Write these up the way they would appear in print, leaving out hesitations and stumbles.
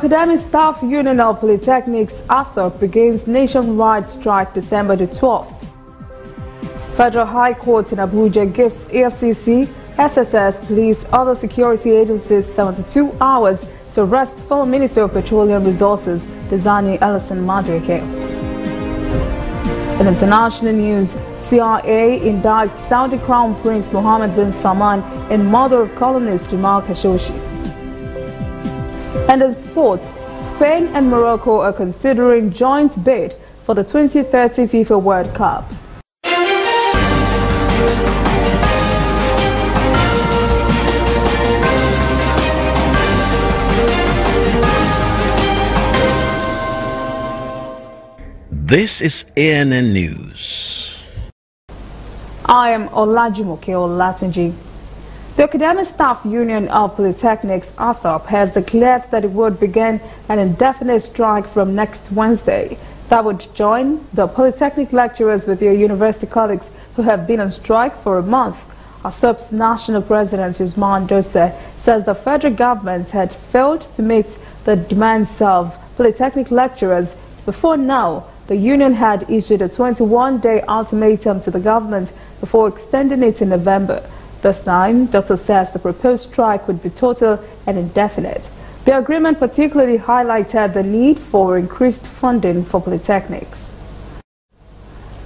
Academic Staff Union of Polytechnics ASUP begins nationwide strike December the 12th. Federal High Court in Abuja gives AFCC, SSS, police, other security agencies 72 hours to arrest former Minister of Petroleum Resources, Designing Ellison Madueke. In international news, CIA indicts Saudi Crown Prince Mohammed bin Salman and mother of columnist Jamal Khashoggi. And in sport, Spain and Morocco are considering joint bid for the 2030 FIFA World Cup. This is ANN News. I am Olajumoke Olatunji. The Academic Staff Union of Polytechnics ASUP has declared that it would begin an indefinite strike from next Wednesday. That would join the Polytechnic lecturers with their university colleagues who have been on strike for a month. ASUP's national president, Usman Dose, says the federal government had failed to meet the demands of Polytechnic lecturers. Before now, the union had issued a 21-day ultimatum to the government before extending it in November. This time, Dr. says the proposed strike would be total and indefinite. The agreement particularly highlighted the need for increased funding for polytechnics.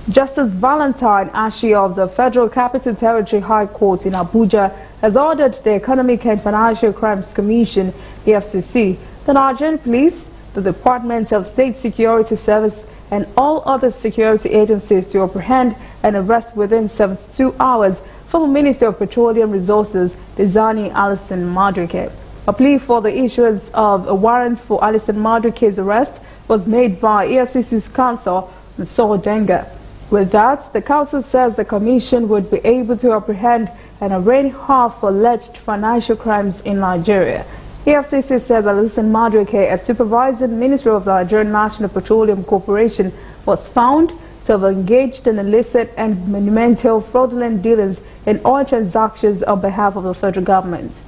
Justice Valentine Ashi of the Federal Capital Territory High Court in Abuja has ordered the Economic and Financial Crimes Commission, the FCC, the Nigerian Police, the Department of State Security Service, and all other security agencies to apprehend and arrest within 72 hours former Minister of Petroleum Resources, Designing Ellison Madueke. A plea for the issuance of a warrant for Ellison Madueke's arrest was made by EFCC's counsel, Mr. Denga. With that, the counsel says the commission would be able to apprehend and arraign her for alleged financial crimes in Nigeria. EFCC says Ellison Madueke, a supervising minister of the Nigerian National Petroleum Corporation, was found to have engaged in illicit and monumental fraudulent dealings in oil transactions on behalf of the federal government.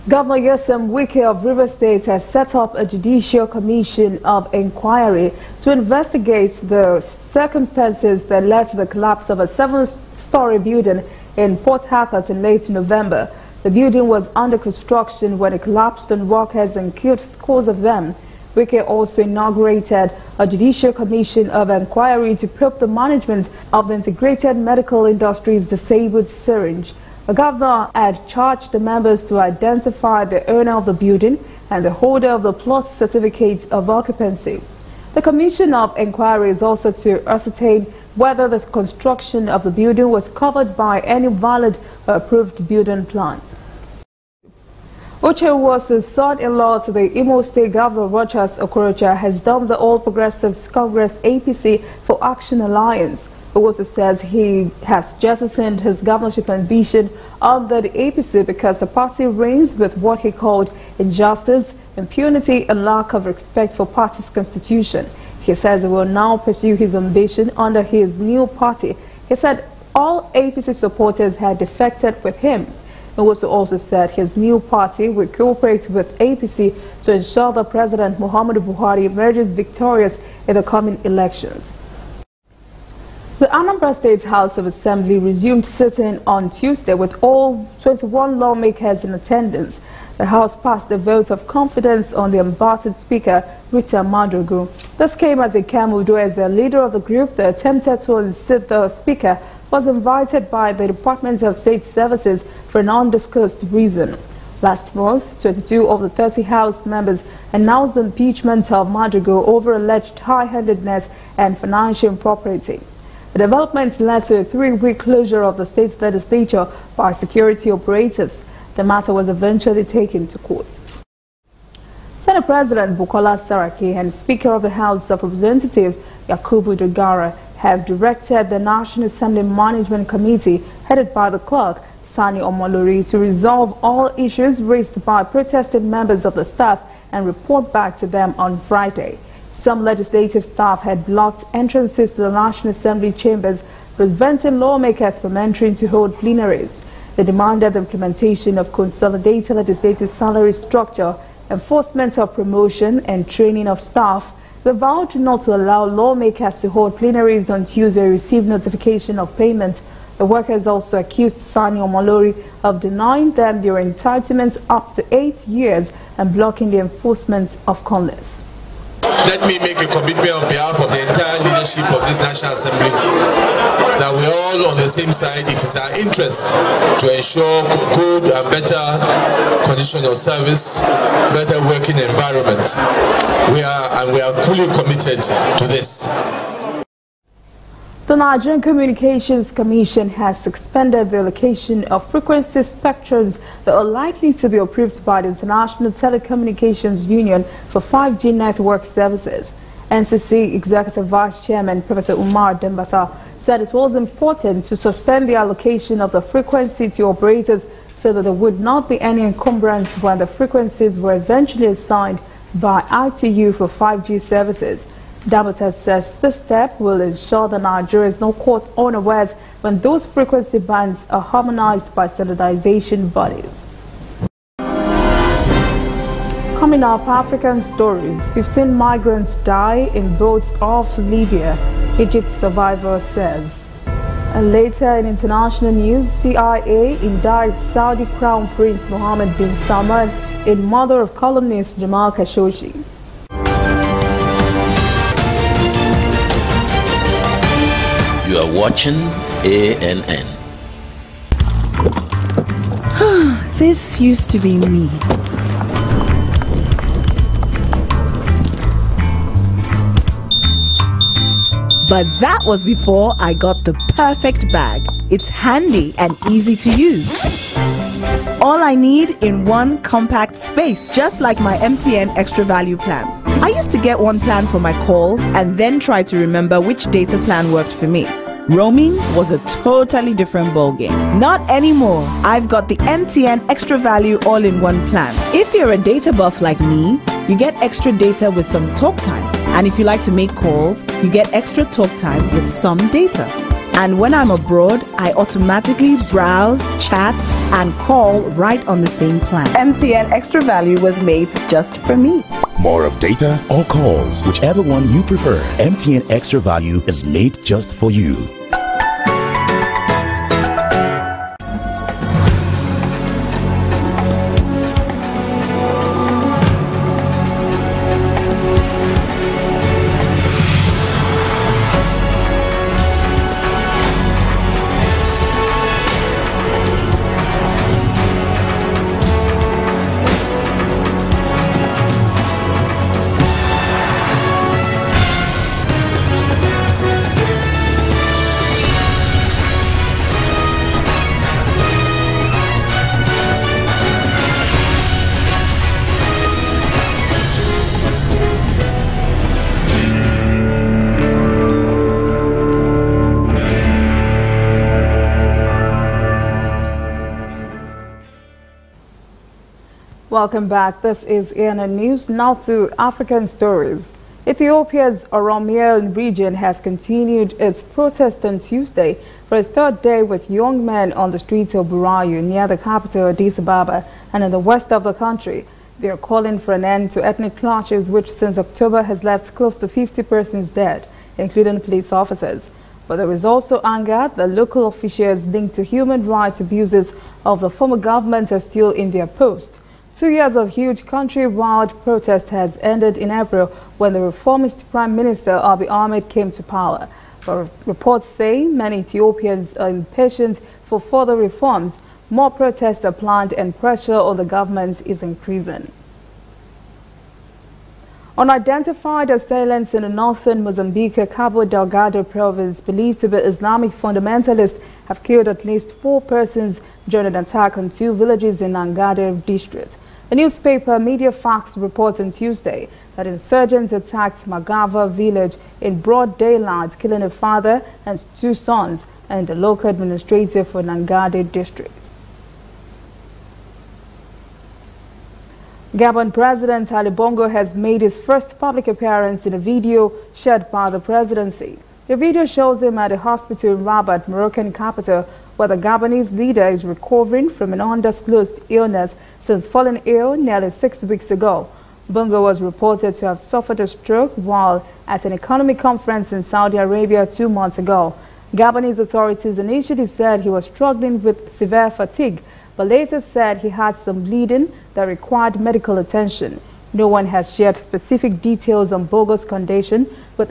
Governor Nyesom Wike of Rivers State has set up a judicial commission of inquiry to investigate the circumstances that led to the collapse of a 7-story building in Port Harcourt in late November. The building was under construction when it collapsed on workers and killed scores of them. Wike also inaugurated a judicial commission of inquiry to probe the management of the integrated medical industry's disabled syringe. The governor had charged the members to identify the owner of the building and the holder of the plot certificate of occupancy. The commission of inquiry is also to ascertain whether the construction of the building was covered by any valid or approved building plan. Uche Wosu's son-in-law to the Imo State Governor Rochas Okorocha has dumped the All Progressives Congress APC for Action Alliance. Wosu says he has jettisoned his governorship ambition under the APC because the party reigns with what he called injustice, impunity, and lack of respect for party's constitution. He says he will now pursue his ambition under his new party. He said all APC supporters had defected with him. Wosu also said his new party will cooperate with APC to ensure that President Muhammadu Buhari emerges victorious in the coming elections. The Anambra State House of Assembly resumed sitting on Tuesday with all 21 lawmakers in attendance. The House passed a vote of confidence on the embattled Speaker, Rita Madugu. This came as Ikemudo, as a leader of the group that attempted to unseat the Speaker, was invited by the Department of State Services for an undisclosed reason. Last month, 22 of the 30 House members announced the impeachment of Madugu over alleged high-handedness and financial impropriety. The development led to a 3-week closure of the state's legislature by security operatives. The matter was eventually taken to court. Senate President Bukola Saraki and Speaker of the House of Representatives Yakubu Dogara have directed the National Assembly Management Committee, headed by the clerk, Sani Omolori, to resolve all issues raised by protesting members of the staff and report back to them on Friday. Some legislative staff had blocked entrances to the National Assembly chambers, preventing lawmakers from entering to hold plenaries. They demanded the implementation of consolidated legislative salary structure enforcement of promotion and training of staff. They vowed not to allow lawmakers to hold plenaries until they receive notification of payment. The workers also accused Sani Omolori of denying them their entitlements up to 8 years and blocking the enforcement of Congress. Let me make a commitment on behalf of the entire leadership of this National Assembly that we're all on the same side. It is our interest to ensure good and better condition of service, better working environment. We are fully committed to this. The Nigerian Communications Commission has suspended the allocation of frequency spectrums that are likely to be approved by the International Telecommunications Union for 5G network services. NCC Executive Vice Chairman Professor Umar Dembata said it was important to suspend the allocation of the frequency to operators so that there would not be any encumbrance when the frequencies were eventually assigned by ITU for 5G services. Dembata says this step will ensure that Nigeria is not caught unawares when those frequency bands are harmonized by standardization bodies. Coming up, African stories. 15 migrants die in boats off Libya, Egypt survivor says. And later in international news, CIA indicts Saudi Crown Prince Mohammed bin Salman in murder of columnist Jamal Khashoggi. You are watching ANN. This used to be me. But that was before I got the perfect bag. It's handy and easy to use. All I need in one compact space, just like my MTN Extra Value plan. I used to get one plan for my calls and then try to remember which data plan worked for me. Roaming was a totally different ballgame. Not anymore. I've got the MTN Extra Value all-in-one plan. If you're a data buff like me, you get extra data with some talk time. And if you like to make calls, you get extra talk time with some data. And when I'm abroad, I automatically browse, chat, and call right on the same plan. MTN Extra Value was made just for me. More of data or calls, whichever one you prefer. MTN Extra Value is made just for you. Welcome back. This is ANN News. Now to African stories. Ethiopia's Oromia region has continued its protest on Tuesday for a third day with young men on the streets of Burayu near the capital Addis Ababa and in the west of the country. They are calling for an end to ethnic clashes which since October has left close to 50 persons dead, including police officers. But there is also anger that local officials linked to human rights abuses of the former government are still in their post. 2 years of huge country-wide protest has ended in April when the reformist Prime Minister Abiy Ahmed came to power. But reports say many Ethiopians are impatient for further reforms. More protests are planned and pressure on the government is increasing. Unidentified assailants in the northern Mozambique, Cabo Delgado province, believed to be Islamic fundamentalists, have killed at least 4 persons during an attack on 2 villages in Angade district. The newspaper Media Facts report on Tuesday that insurgents attacked Magava village in broad daylight, killing a father and 2 sons and the local administrator for Angade district. Gabon President Ali Bongo has made his first public appearance in a video shared by the presidency. The video shows him at a hospital in Rabat, Moroccan capital, where the Gabonese leader is recovering from an undisclosed illness since falling ill nearly 6 weeks ago. Bongo was reported to have suffered a stroke while at an economic conference in Saudi Arabia 2 months ago. Gabonese authorities initially said he was struggling with severe fatigue, but later said he had some bleeding that required medical attention. No one has shared specific details on Bongo's condition, but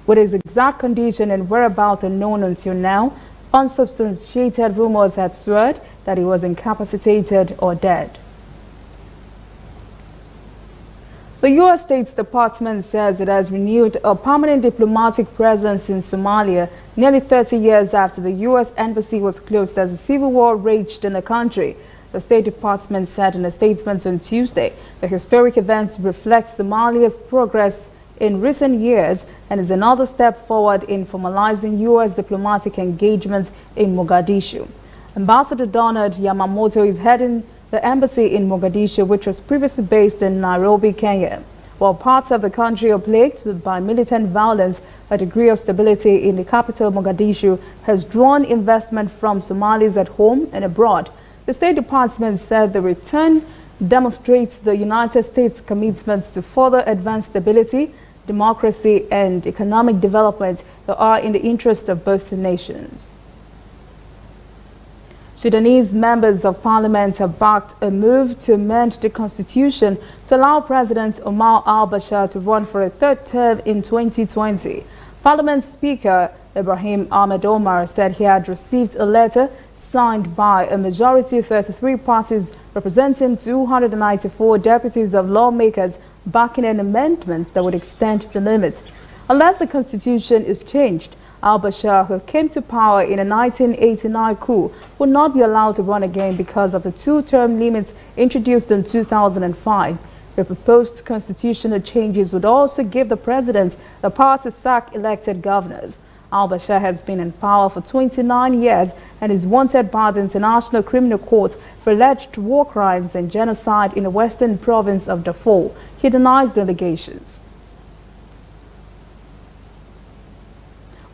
with his exact condition and whereabouts unknown until now. Unsubstantiated rumors had sweared that he was incapacitated or dead. The U.S. State Department says it has renewed a permanent diplomatic presence in Somalia nearly 30 years after the U.S. embassy was closed as a civil war raged in the country. The State Department said in a statement on Tuesday the historic events reflect Somalia's progress in recent years and is another step forward in formalizing U.S. diplomatic engagement in Mogadishu. Ambassador Donald Yamamoto is heading the embassy in Mogadishu, which was previously based in Nairobi, Kenya. While parts of the country are plagued by militant violence, a degree of stability in the capital, Mogadishu, has drawn investment from Somalis at home and abroad. The State Department said the return demonstrates the United States' commitments to further advance stability, democracy, and economic development that are in the interest of both nations. Sudanese members of parliament have backed a move to amend the constitution to allow President Omar al-Bashir to run for a third term in 2020. Parliament Speaker Ibrahim Ahmed Omar said he had received a letter signed by a majority of 33 parties representing 294 deputies of lawmakers backing an amendment that would extend the limit. Unless the constitution is changed, al-Bashir, who came to power in a 1989 coup, would not be allowed to run again because of the two-term limit introduced in 2005. The proposed constitutional changes would also give the president the power to sack elected governors. Al-Bashir has been in power for 29 years and is wanted by the International Criminal Court for alleged war crimes and genocide in the western province of Darfur. He denies the allegations.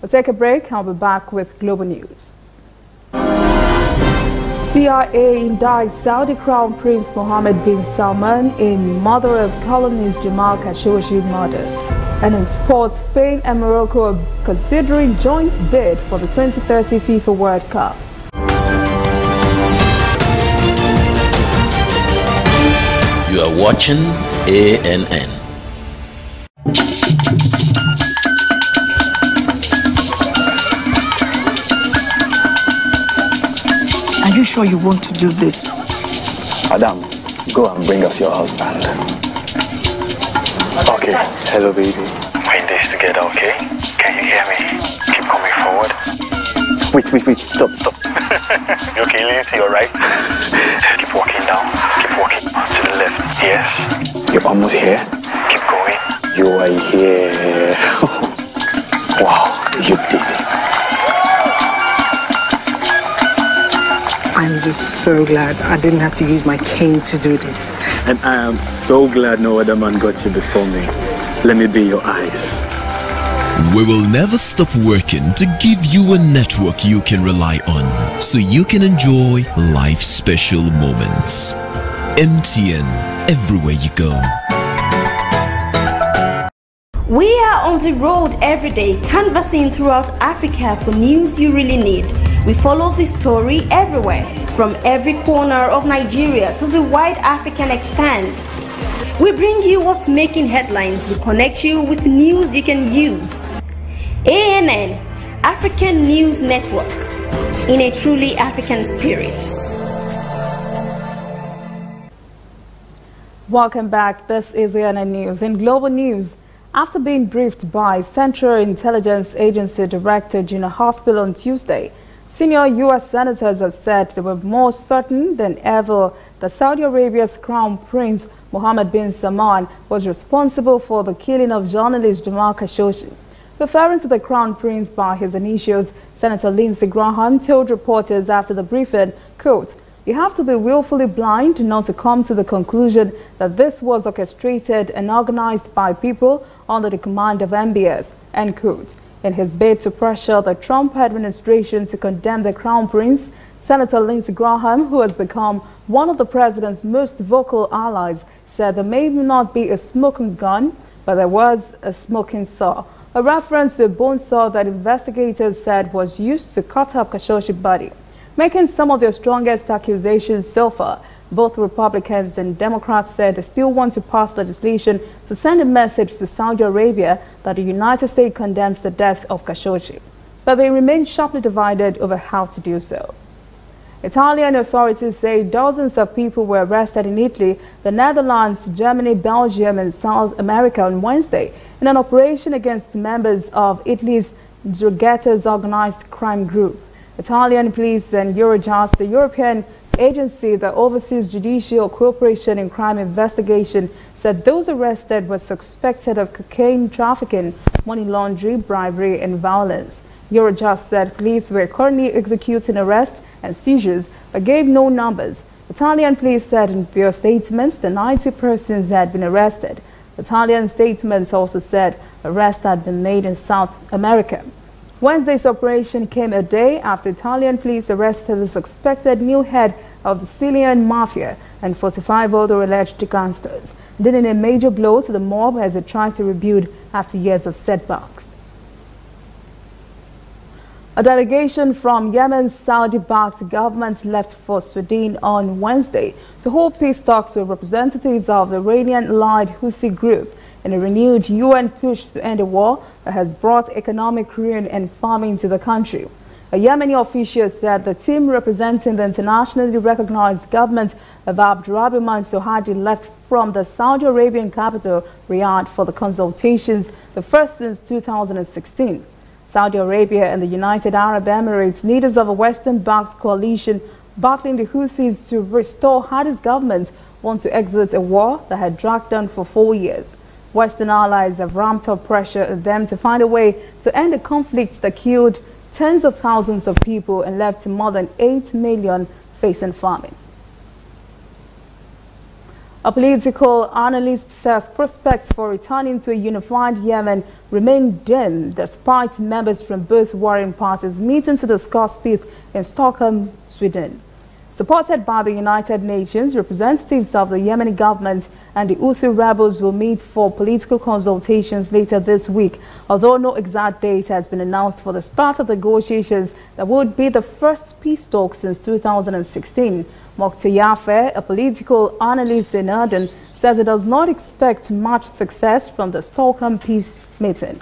We'll take a break. I'll be back with Global News. CIA indicts Saudi Crown Prince Mohammed bin Salman in mother of columnist Jamal Khashoggi murder. And in sports, Spain and Morocco are considering joint bid for the 2030 FIFA World Cup. You are watching ANN. Are you sure you want to do this? Adam, go and bring us your husband. Okay, hello baby. We're in this together, okay? Can you hear me? Keep coming forward. Wait, stop. You okay, lean to your right. Keep walking down. Keep walking to the left. Yes. You're almost here. Keep going. You are here. Wow, you did it. I'm just so glad I didn't have to use my cane to do this. And I am so glad no other man got you before me. Let me be your eyes. We will never stop working to give you a network you can rely on so you can enjoy life's special moments. MTN, everywhere you go. We are on the road every day, canvassing throughout Africa for news you really need. We follow this story everywhere, from every corner of Nigeria to the wide African expanse. We bring you what's making headlines. We connect you with news you can use. ANN, African News Network, in a truly African spirit. Welcome back. This is ANN News. In global news, after being briefed by Central Intelligence Agency Director Gina Haspel on Tuesday, senior U.S. senators have said they were more certain than ever that Saudi Arabia's Crown Prince Mohammed bin Salman was responsible for the killing of journalist Jamal Khashoggi. Referring to the Crown Prince by his initials, Senator Lindsey Graham told reporters after the briefing, quote, "You have to be willfully blind not to come to the conclusion that this was orchestrated and organized by people under the command of MBS," end quote. In his bid to pressure the Trump administration to condemn the Crown Prince, Senator Lindsey Graham, who has become one of the president's most vocal allies, said there may not be a smoking gun, but there was a smoking saw, a reference to a bone saw that investigators said was used to cut up Khashoggi's body. Making some of their strongest accusations so far, both Republicans and Democrats said they still want to pass legislation to send a message to Saudi Arabia that the United States condemns the death of Khashoggi, but they remain sharply divided over how to do so. Italian authorities say dozens of people were arrested in Italy, the Netherlands, Germany, Belgium, and South America on Wednesday in an operation against members of Italy's Ndrangheta's organized crime group. Italian police and Eurojust, the European agency that oversees judicial cooperation in crime investigation, said those arrested were suspected of cocaine trafficking, money laundering, bribery, and violence. Eurojust said police were currently executing arrests and seizures, but gave no numbers. Italian police said in their statements that 90 persons had been arrested. Italian statements also said arrests had been made in South America. Wednesday's operation came a day after Italian police arrested the suspected new head of the Sicilian mafia and 45 other alleged gangsters, dealing a major blow to the mob as it tried to rebuild after years of setbacks. A delegation from Yemen's Saudi-backed government left for Sudan on Wednesday to hold peace talks with representatives of the Iranian-led Houthi group in a renewed UN push to end a war that has brought economic ruin and famine to the country. A Yemeni official said the team representing the internationally recognized government of Abdurrahman Mansour Hadi left from the Saudi Arabian capital, Riyadh, for the consultations, the first since 2016. Saudi Arabia and the United Arab Emirates, leaders of a Western-backed coalition battling the Houthis to restore Hadi's government, want to exit a war that had dragged on for 4 years. Western allies have ramped up pressure on them to find a way to end the conflict that killed tens of thousands of people and left more than 8 million facing famine. A political analyst says prospects for returning to a unified Yemen remain dim despite members from both warring parties meeting to discuss peace in Stockholm, Sweden. Supported by the United Nations, representatives of the Yemeni government and the Houthi rebels will meet for political consultations later this week, although no exact date has been announced for the start of negotiations that would be the first peace talk since 2016. Mokhtar Yafe, a political analyst in Aden, says it does not expect much success from the Stockholm peace meeting.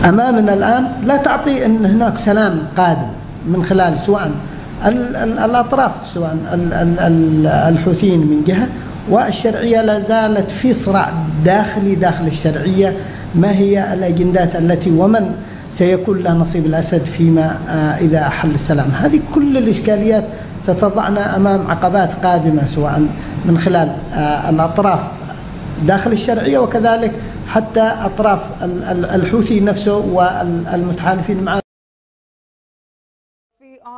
أمامنا الآن لا تعطي أن هناك سلام قادم من خلال سواء الأطراف سواء الحوثيين من جهة والشرعية لا زالت في صراع داخلي داخل الشرعية. ما هي الأجندات التي ومن سيكون له نصيب الأسد فيما إذا أحل السلام؟ هذه كل الإشكاليات ستضعنا أمام عقبات قادمة سواء من خلال الأطراف داخل الشرعية وكذلك حتى أطراف الحوثي نفسه والمتحالفين معه.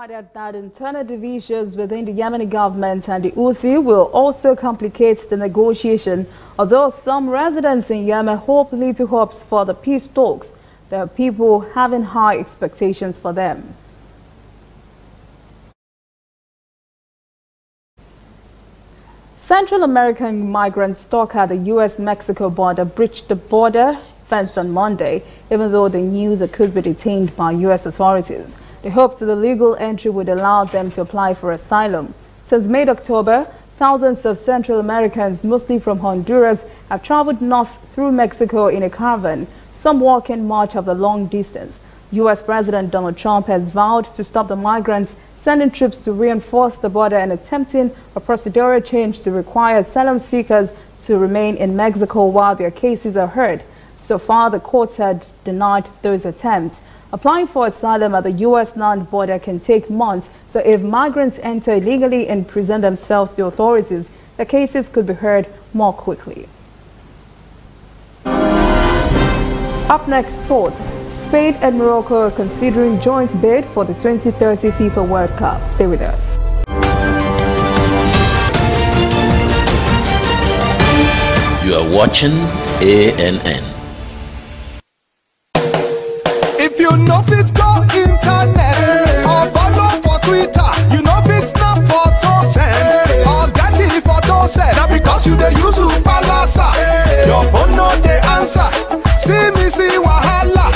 Added that internal divisions within the Yemeni government and the Houthi will also complicate the negotiation. Although some residents in Yemen hold little hopes for the peace talks, there are people having high expectations for them. Central American migrants stuck at the U.S.-Mexico border breached the border fence on Monday, even though they knew they could be detained by U.S. authorities. They hoped the legal entry would allow them to apply for asylum. Since mid-October, thousands of Central Americans, mostly from Honduras, have traveled north through Mexico in a caravan, some walking much of the long distance. U.S. President Donald Trump has vowed to stop the migrants, sending troops to reinforce the border and attempting a procedural change to require asylum seekers to remain in Mexico while their cases are heard. So far, the courts had denied those attempts. Applying for asylum at the U.S. land border can take months, so if migrants enter illegally and present themselves to authorities, their cases could be heard more quickly. Up next, sport. Spain and Morocco are considering joint bid for the 2030 FIFA World Cup. Stay with us. You are watching ANN. You know fit go internet or follow for Twitter. You know fit snap photo send or get it photo send. Now because you dey use Palasa, your phone no dey answer. See me see wahala.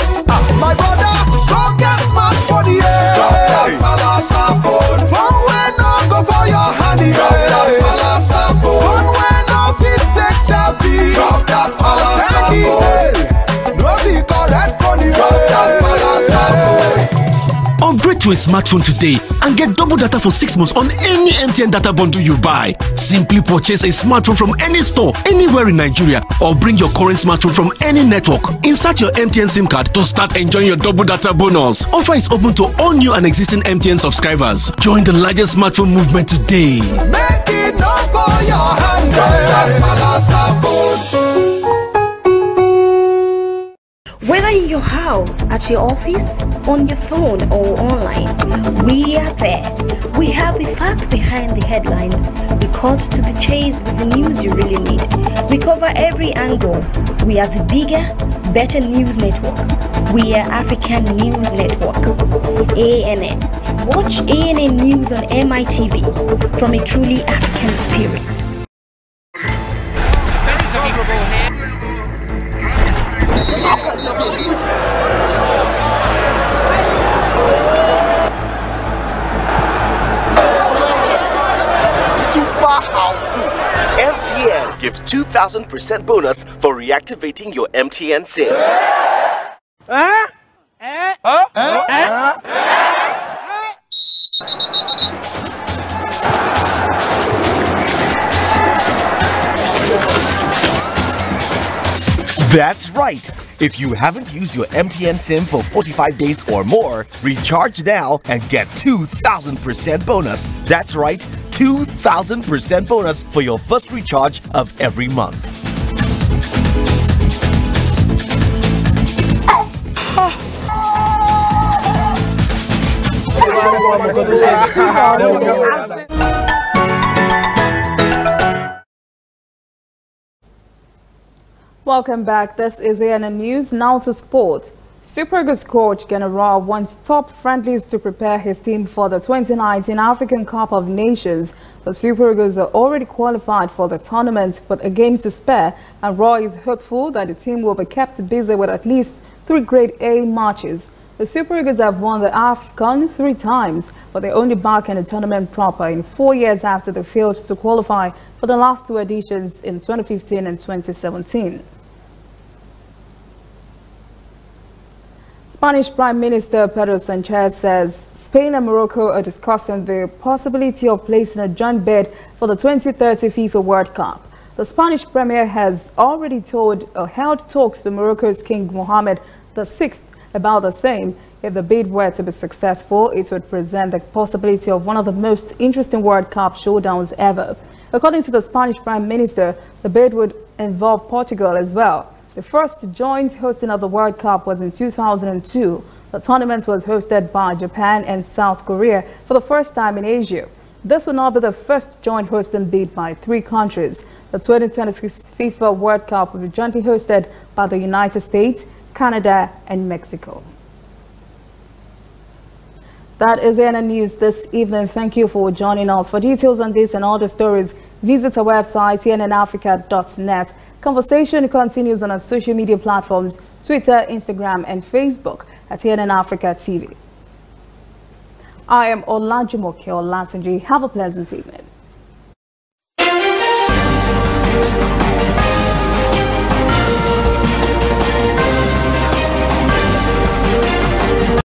My brother, go get smartphone, yeah. Drop that Palasa phone. Phone wey no go for your hand, yeah. Drop that Palasa phone. Phone wey no fit take selfie. Drop that Palasa phone. No be correct phone, yeah. Drop that Palasa phone. Upgrade to a smartphone today and get double data for 6 months on any MTN data bundle you buy. Simply purchase a smartphone from any store, anywhere in Nigeria, or bring your current smartphone from any network. Insert your MTN SIM card to start enjoying your double data bonus. Offer is open to all new and existing MTN subscribers. Join the largest smartphone movement today. Make it not for your hand, that's Palasa phone. Whether in your house, at your office, on your phone or online, we are there. We have the facts behind the headlines. We cut to the chase with the news you really need. We cover every angle. We are the bigger, better news network. We are African News Network. ANN. Watch ANN News on MITV from a truly African spirit. MTN gives 2,000% bonus for reactivating your MTN SIM. That's right. If you haven't used your MTN SIM for 45 days or more, recharge now and get 2,000% bonus. That's right, 2,000% bonus for your first recharge of every month. Welcome back. This is ANN News. Now to sport. Super Eagles coach General wants top friendlies to prepare his team for the 2019 African Cup of Nations. The Super Eagles are already qualified for the tournament, but a game to spare, and Roy is hopeful that the team will be kept busy with at least 3 Grade A matches. The Super Eagles have won the AFCON 3 times, but they're only back in the tournament proper in 4 years after they failed to qualify for the last 2 editions in 2015 and 2017. Spanish Prime Minister Pedro Sanchez says Spain and Morocco are discussing the possibility of placing a joint bid for the 2030 FIFA World Cup. The Spanish Premier has already held talks with Morocco's King Mohammed VI about the same. If the bid were to be successful, it would present the possibility of one of the most interesting World Cup showdowns ever. According to the Spanish Prime Minister, the bid would involve Portugal as well. The first joint hosting of the World Cup was in 2002. The tournament was hosted by Japan and South Korea for the first time in Asia. This will not be the first joint hosting bid by 3 countries. The 2026 FIFA World Cup will be jointly hosted by the United States, Canada, and Mexico. That is ANN News this evening. Thank you for joining us. For details on this and other stories, visit our website, annafrica.net. Conversation continues on our social media platforms, Twitter, Instagram, and Facebook at ANN Africa TV. I am Olajumoke Olatunji. Have a pleasant evening.